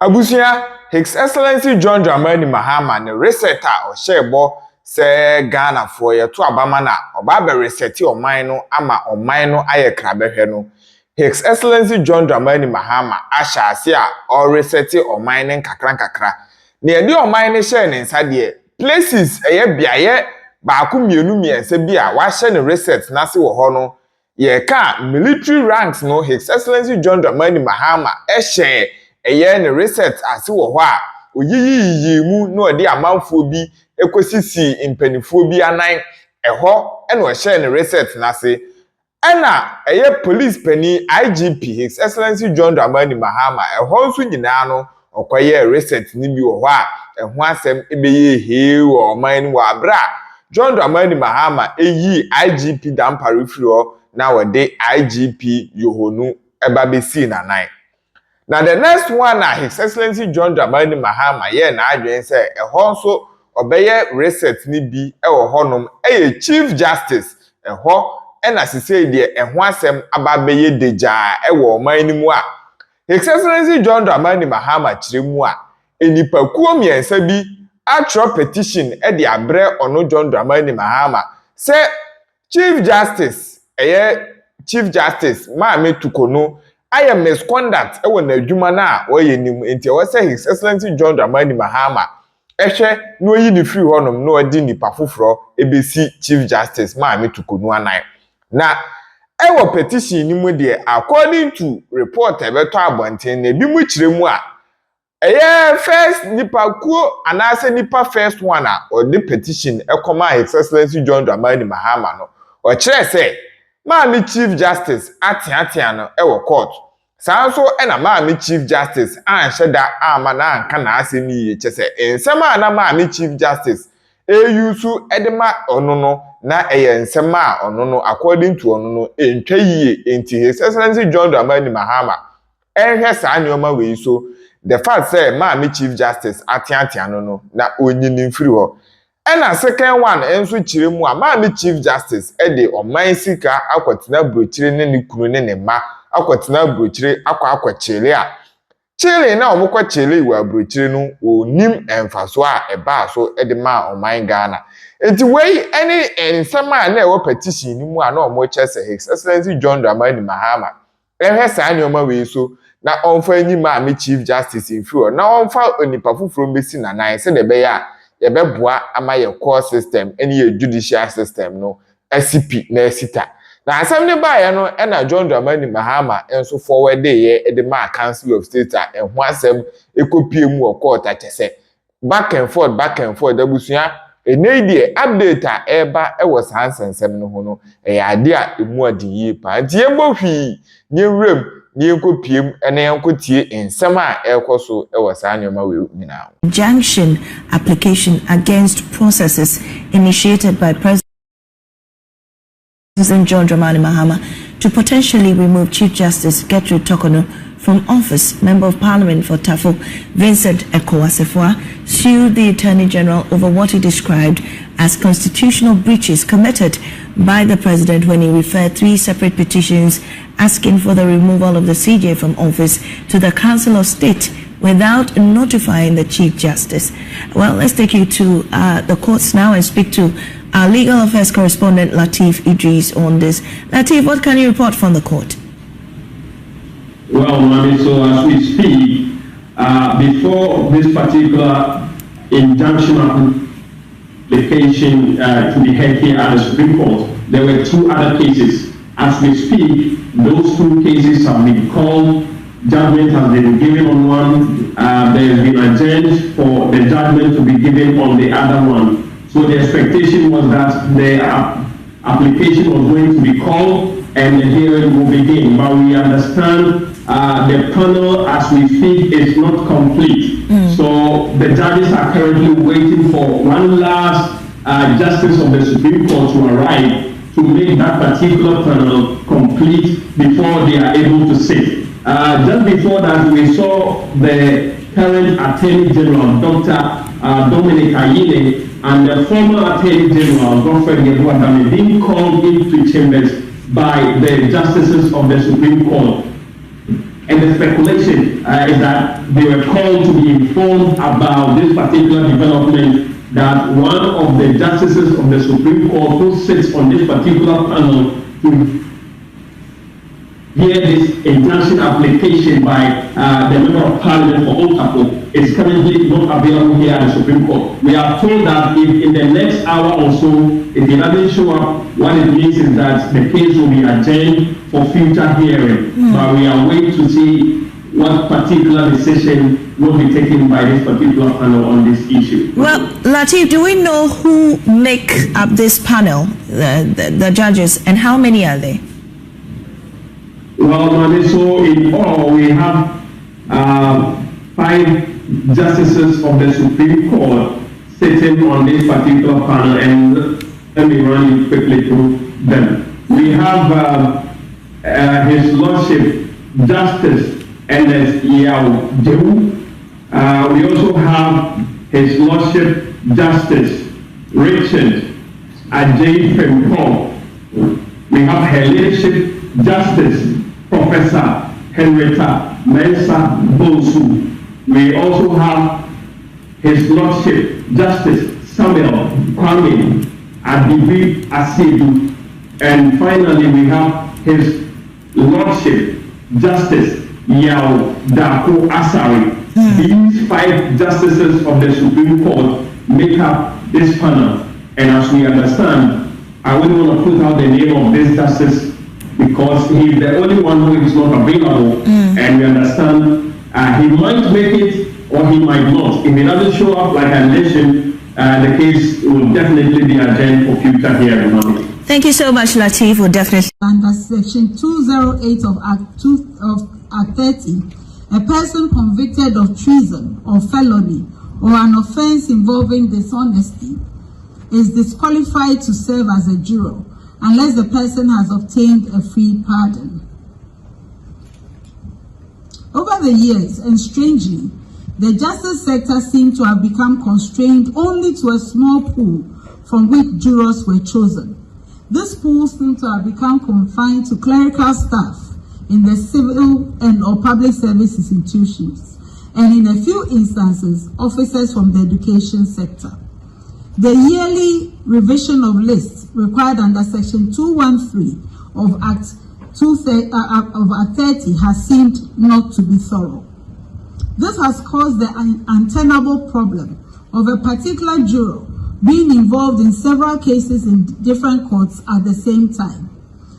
Abusia, His Excellency John Dramani Mahama ne reseta o shebo se Ghana for ye to abama na oba be reseti oman no ama oman no aye krabehwe no. His Excellency John Dramani Mahama asha ase a o reseti oman ne kakra. Ne edi oman ne share ne nsa de places eye biaye baako mienu miense bi a wa hye ne reset na se wo ho no. Ye ka military ranks no His Excellency John Dramani Mahama share eye ne reset ase wo ho a oyiyi mu no de amanfo bi ekosisi impanifo bi anan eho e no share ne reset na se ena eye police pani IGP His Excellency John Dramani Mahama eho nso nyina no okoye reset ni bi wo ho a eho asem ebeye he wo man wo abra John Dramani Mahama eyi IGP dampare firo na wo de IGP Yohonu ebabesi na nan. Now the next one His Excellency John Dramani Mahama ye na adwen say ehon so obeye reset ni bi ewo honom Chief Justice eho na sesei de eho asem ababeye deja ewo man ni mu a His Excellency John Dramani Mahama kiremu a enipakuo miensa bi atro petition de abre ono John Dramani Mahama say Chief Justice Chief Justice Maame Torkonoo I am misconduct ewo na adwuma na oye nim enti o say His Excellency John Dramani Mahama ehwe no yi ni free honom no odi nipa foforo ebesi Chief Justice Maame Torkonoo anan na ewo petition ni mu de according to report ebeto abonten na bi mu kiremu a first nipa kuo anase nipa first one a o de petition ekoma His Excellency John Dramani Mahama no o kire say Maame Chief Justice atiatia no ewo court sanso ena Maame Chief Justice anheda ama na anka na asemi ye chese ensema na Maame Chief Justice eyusu edema ono no na ensema ono no according to ono no entwayiye enti His Excellency John Dramani Mahama ehwe sa nyoma we so the fact say Maame Chief Justice atiatia no na onyini mfiri ho. Ena second one enso kiremu a Maame Chief Justice de oman sika akwatena brochire ne ne kunu ne ne ma akwatena brochire akwakwakyele a chile na omukwakyele wa brochire no onim emfaso a eba so de ma oman Ghana enti wey any ensema na ewo petition ni mu a na omokyese His Excellency John Dramani Mahama ehwe sa anyoma we so na onfa anyi Maame Chief Justice info na onfa onipa foforo mbesi na nan se de be ya yebeboa ama ye core system eni ye judicial system no SCP na esita na asem ne bae no na John Dramani Mahama enso forward ye de ma Council of State a eho asem ekopie mu o court a chese back and forth abusua enedi update a eba ewo sansensem no ho no ade a emu adiyi pa nti yembo hwi nye wrem Injunction application against processes initiated by President John Dramani Mahama to potentially remove Chief Justice Torkonoo from office. Member of Parliament for Tafo Vincent Ekowasefwa sued the Attorney General over what he described as constitutional breaches committed by the President when he referred 3 separate petitions asking for the removal of the CJ from office to the Council of State without notifying the Chief Justice. Well, let's take you to the courts now and speak to our legal affairs correspondent Latif Idris on this. Latif, what can you report from the court? Well, Mami, so as we speak, before this particular injunction application to be heard here at the Supreme Court, there were 2 other cases. As we speak, those 2 cases have been called. Judgment has been given on one. There has been adjourned for the judgment to be given on the other one. So the expectation was that the application was going to be called and the hearing will begin. But we understand the panel, as we speak, is not complete. So the judges are currently waiting for one last justice of the Supreme Court to arrive to make that particular panel complete before they are able to sit. Just before that, we saw the current Attorney General, Dr. Dominic Ayine, and the former Attorney General, Godfred Gebuadame, being called into chambers by the justices of the Supreme Court. And the speculation is that they were called to be informed about this particular development, that one of the justices of the Supreme Court who sits on this particular panel to hear this injunction application by the Member of Parliament for Otapo is currently not available here at the Supreme Court. We are told that if in the next hour or so, if he doesn't show up, what it means is that the case will be adjourned for future hearing. But we are waiting to see what particular decision will be taken by this particular panel on this issue. Well, Lateef, do we know who make up this panel, the judges, and how many are they? Well, so in all, we have 5 justices of the Supreme Court sitting on this particular panel, and let me run you quickly through them. We have His Lordship Justice Ernest Yao Dew. We also have His Lordship Justice Richard Ajay Fempong. We have Her Ladyship Justice Professor Henrietta Mensah Bosu. We also have His Lordship Justice Samuel Kwame Adibi Asidu. And finally, we have His Lordship Justice Yao Dako Asari. These 5 justices of the Supreme Court make up this panel. And as we understand, I wouldn't want to put out the name of this justice because he is the only one who is not available. And we understand he might make it or he might not. If he doesn't show up, like I mentioned, the case will definitely be adjourned for future hearing. Thank you so much, Lateef. We'll definitely. Under Section 208 of Act 30, a person convicted of treason or felony or an offense involving dishonesty is disqualified to serve as a juror unless the person has obtained a free pardon. Over the years, and strangely, the justice sector seemed to have become constrained only to a small pool from which jurors were chosen. This pool seemed to have become confined to clerical staff in the civil and or public service institutions, and in a few instances, officers from the education sector. The yearly revision of lists required under Section 213 of Act 30 has seemed not to be thorough. This has caused the untenable problem of a particular juror being involved in several cases in different courts at the same time.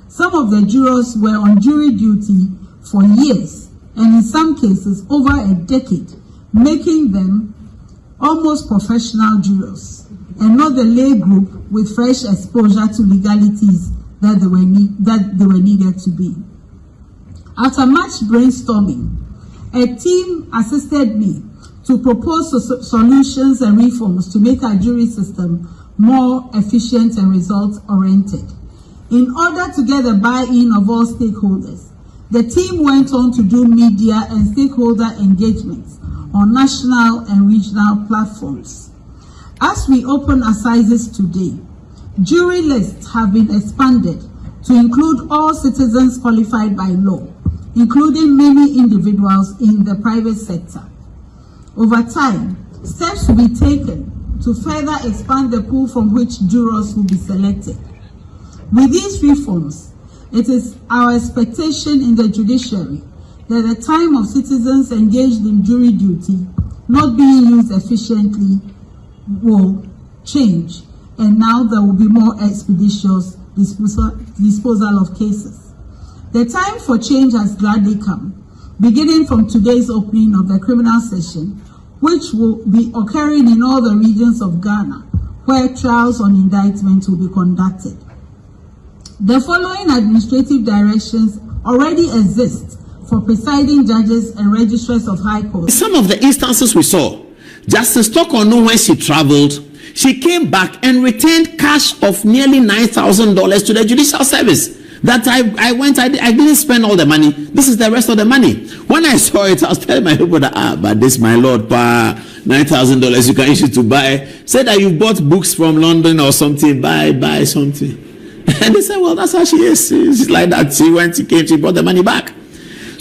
Some of the jurors were on jury duty for years, and in some cases over a decade, making them almost professional jurors, and not the lay group with fresh exposure to legalities that they were needed to be. After much brainstorming, a team assisted me to propose solutions and reforms to make our jury system more efficient and results-oriented. In order to get the buy-in of all stakeholders, the team went on to do media and stakeholder engagements on national and regional platforms. As we open assizes today, jury lists have been expanded to include all citizens qualified by law, including many individuals in the private sector. Over time, steps will be taken to further expand the pool from which jurors will be selected. With these reforms, it is our expectation in the judiciary that the time of citizens engaged in jury duty not being used efficiently will change, and now there will be more expeditious disposal of cases. The time for change has gladly come, beginning from today's opening of the criminal session, which will be occurring in all the regions of Ghana, where trials on indictment will be conducted. The following administrative directions already exist for presiding judges and registrars of high courts. Some of the instances we saw, Justice Torkonoo, when she traveled, she came back and returned cash of nearly $9,000 to the Judicial Service. That I didn't spend all the money. This is the rest of the money. When I saw it, I was telling my people that, but this, my Lord, $9,000 you can issue to buy. Say that you bought books from London or something, buy something. And they said, well, that's how she is. She's like that. She came, she brought the money back.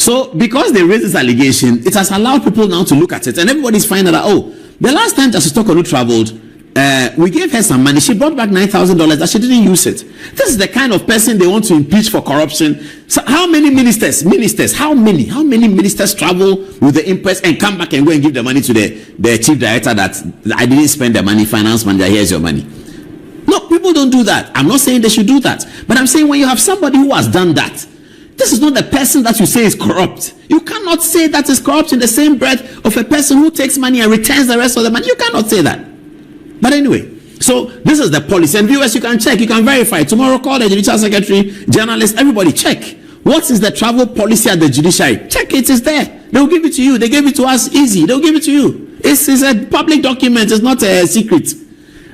So because they raised this allegation, it has allowed people now to look at it, and everybody's finding out, oh, the last time Justice Torkonoo traveled, we gave her some money. She brought back $9,000 that she didn't use it. This is the kind of person they want to impeach for corruption. So how many ministers, how many ministers travel with the impress and come back and go and give the money to the chief director that I didn't spend the money, finance manager, here's your money. No, people don't do that. I'm not saying they should do that. But I'm saying when you have somebody who has done that, this is not the person that you say is corrupt. You cannot say that is corrupt in the same breath of a person who takes money and returns the rest of the money. You cannot say that. But anyway, so this is the policy. And viewers, you can check, you can verify. Tomorrow, call the Judicial Secretary, journalists, everybody check. What is the travel policy at the judiciary? Check it, it's there. They'll give it to you. They gave it to us easy. They'll give it to you. It's a public document. It's not a secret.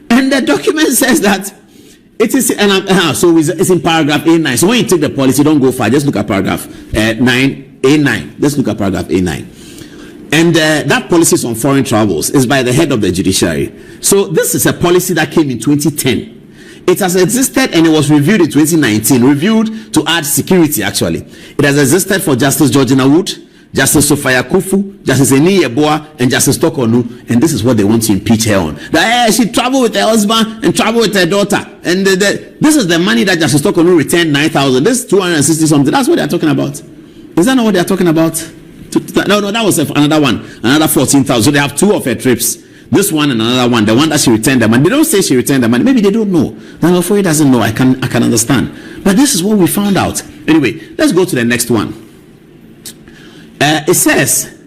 And the document says that it is, so it's in paragraph A9. So when you take the policy, don't go far. Just look at paragraph 9, A9. Let's look at paragraph A9. And that policy is on foreign travels. It's by the head of the judiciary. So this is a policy that came in 2010. It has existed and it was reviewed in 2019. Reviewed to add security, actually. It has existed for Justice Georgina Wood, Justice Sophia Kufu, Justice Eni Yeboah, and Justice Torkonoo, and this is what they want to impeach her on. That she traveled with her husband and traveled with her daughter, and this is the money that Justice Torkonoo returned 9,000. This is 260 something. That's what they are talking about. Is that not what they are talking about? No, that was another one, another 14,000. So they have two of her trips. This one and another one, the one that she returned the money. They don't say she returned the money. Maybe they don't know. Now, before he doesn't know, I can understand. But this is what we found out. Anyway, let's go to the next one. It says,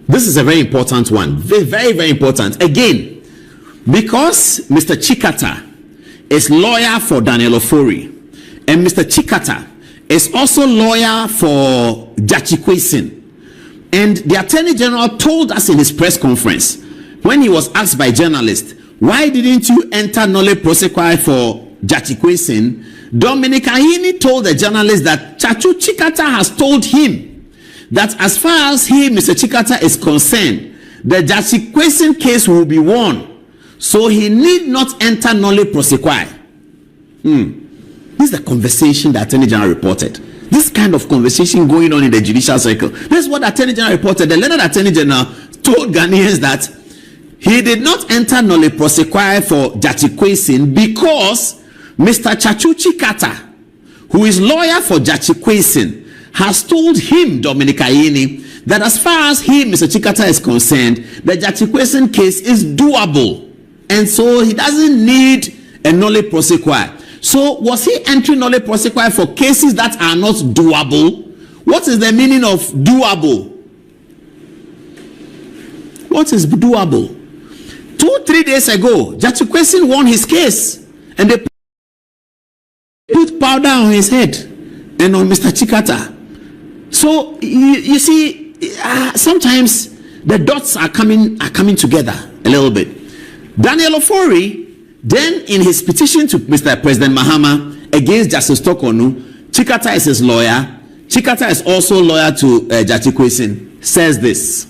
this is a very important one, very, very, very important. Again, because Mr. Chikata is lawyer for Daniel Ofori, and Mr. Chikata is also lawyer for Jachi Kwesin, and the Attorney General told us in his press conference, when he was asked by journalists, why didn't you enter nolle prosequi for Jachi Kwesin? Dominic Ahini told the journalist that Chachu Chikata has told him that as far as he, Mr. Chikata, is concerned, the Jachi Kwesin case will be won, so he need not enter nolle prosequi. This is the conversation the Attorney General reported. This kind of conversation going on in the judicial circle. This is what the Attorney General reported. The learned Attorney General told Ghanaians that he did not enter nolle prosequi for Jachi Kwesin because Mr. Chachu Chikata, who is lawyer for Jachi Kwesin, has told him, Dominic Ayeni, that as far as he, Mr. Chikata, is concerned, the Jachi Kwesin case is doable. And so he doesn't need a nolle prosequi. So was he entering nolle prosequi for cases that are not doable? What is the meaning of doable? What is doable? 2-3 days ago, Jachi Kwesin won his case. And they put powder on his head and on Mr. Chikata. So you see, sometimes the dots are coming together a little bit. Daniel Ofori, then in his petition to Mr. President Mahama against Justice Torkonoo, Chikata is his lawyer. Chikata is also lawyer to Jachi Kwesin. Says this,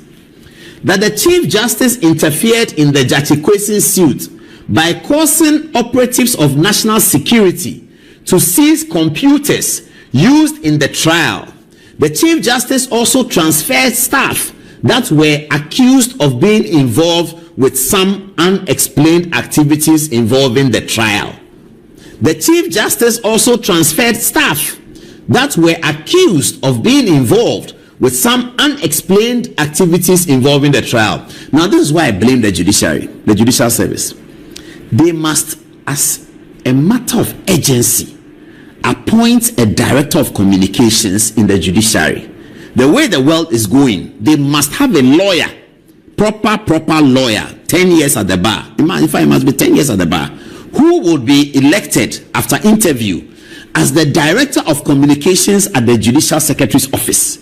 that the Chief Justice interfered in the Jachi Kwesin suit by causing operatives of national security to seize computers used in the trial. The Chief Justice also transferred staff that were accused of being involved with some unexplained activities involving the trial. The Chief Justice also transferred staff that were accused of being involved with some unexplained activities involving the trial. Now, this is why I blame the judiciary, the judicial service. They must, as a matter of urgency, appoint a director of communications in the judiciary. The way the world is going, they must have a lawyer, proper lawyer, 10 years at the bar. In fact, it must be 10 years at the bar, who will be elected after interview as the director of communications at the Judicial Secretary's office.